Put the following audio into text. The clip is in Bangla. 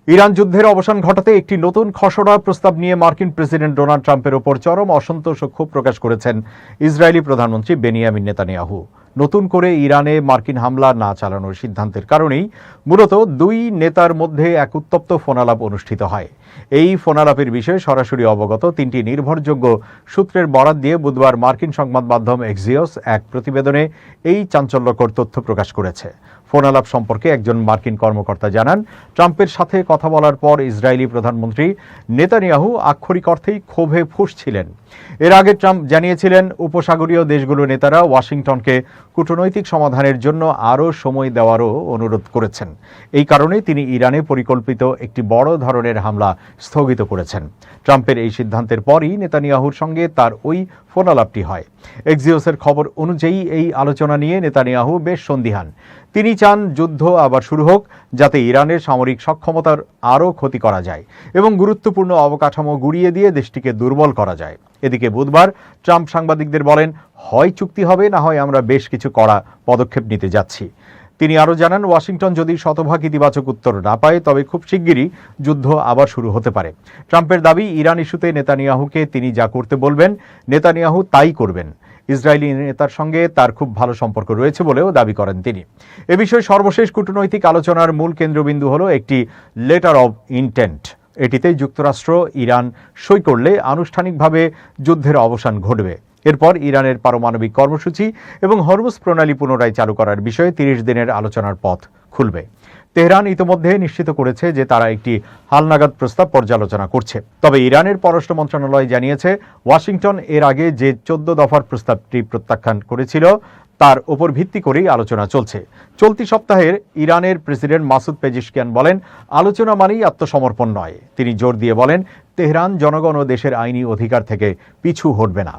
ইরান যুদ্ধের অবসান ঘটাতে একটি নতুন খসড়া প্রস্তাব নিয়ে মার্কিন প্রেসিডেন্ট ডোনাল্ড ট্রাম্পের ওপর চরম অসন্তোষ ও ক্ষোভ প্রকাশ করেছেন ইসরায়েলি প্রধানমন্ত্রী বেনিয়ামিন নেতানিয়াহু। নতুন করে ইরানে মার্কিন হামলা না চালানোর সিদ্ধান্তের কারণেই মূলত দুই নেতার মধ্যে এক উত্তপ্ত ফোনালাপ অনুষ্ঠিত হয়। এই ফোনালাপের বিষয়ে সরাসরি অবগত তিনটি নির্ভরযোগ্য সূত্রের বরাত দিয়ে বুধবার মার্কিন সংবাদ মাধ্যম এক্সিওস এক প্রতিবেদনে এই চাঞ্চল্যকর তথ্য প্রকাশ করেছে। ফোনালাপ সম্পর্কে একজন মার্কিন কর্মকর্তা জানান, ট্রাম্পের সাথে কথা বলার পর ইসরায়েলি প্রধানমন্ত্রী নেতানিয়াহু আক্ষরিক অর্থেই ক্ষোভে ফুঁসছিলেন। এর আগে ট্রাম্প জানিয়েছিলেন, উপসাগরীয় দেশগুলোর নেতারা ওয়াশিংটনকে কূটনৈতিক সমাধানের জন্য আরও সময় দেওয়ারও অনুরোধ করেছেন। এই কারণে তিনি ইরানে পরিকল্পিত একটি বড় ধরনের হামলা স্থগিত করেছেন। ট্রাম্পের এই সিদ্ধান্তের পরই নেতানিয়াহুর সঙ্গে তার ওই ফোনালাপটি হয়। এক্সিওসের খবর অনুযায়ী এই আলোচনা নিয়ে নেতানিয়াহু বেশ সন্দিহান। তিনি চান যুদ্ধ আবার শুরু হোক, যাতে ইরানের সামরিক সক্ষমতার আরও ক্ষতি করা যায় এবং গুরুত্বপূর্ণ অবকাঠামো গুঁড়িয়ে দিয়ে দেশটিকে দুর্বল করা যায়। এদিকে বুধবার ট্রাম্প সাংবাদিকদের বলেন, হয় চুক্তি হবে, না হয় আমরা বেশ কিছু কড়া পদক্ষেপ নিতে যাচ্ছি। তিনি আরও জানান, ওয়াশিংটন যদি শতভাগ ইতিবাচক উত্তর না পায় তবে খুব শিগগিরই যুদ্ধ আবার শুরু হতে পারে। ট্রাম্পের দাবি, ইরান ইস্যুতে নেতানিয়াহুকে তিনি যা করতে বলবেন নেতানিয়াহু তাই করবেন। ইসরায়েলি নেতার সঙ্গে তার খুব ভালো সম্পর্ক রয়েছে বলেও দাবি করেন তিনি। এ বিষয়ে সর্বশেষ কূটনৈতিক আলোচনার মূল কেন্দ্রবিন্দু হল একটি লেটার অব ইন্টেন্ট। এটিতে যুক্তরাষ্ট্র ইরান সই করলে আনুষ্ঠানিকভাবে যুদ্ধের অবসান ঘটবে। এরপর ইরানের পারমাণবিক কর্মসূচি এবং হরমুজ প্রণালী পুনরায় চালু করার বিষয়ে 30 দিনের আলোচনার পথ খুলবে। তেহরান ইতিমধ্যে নিশ্চিত করেছে যে তারা একটি হালনাগাদ প্রস্তাব পর্যালোচনা করছে। তবে ইরানের পররাষ্ট্র মন্ত্রণালয় জানিয়েছে, ওয়াশিংটন এর আগে যে 14 দফার প্রস্তাবটি প্রত্যাখ্যান করেছিল তার উপর ভিত্তি করেই আলোচনা চলছে। চলতি সপ্তাহের ইরানের প্রেসিডেন্ট মাসুদ পেজিশকিয়ান বলেন, আলোচনা মানেই আত্মসমর্পণ নয়। তিনি জোর দিয়ে বলেন, তেহরান জনগণ ও দেশের আইনি অধিকার থেকে পিছু হটবে না।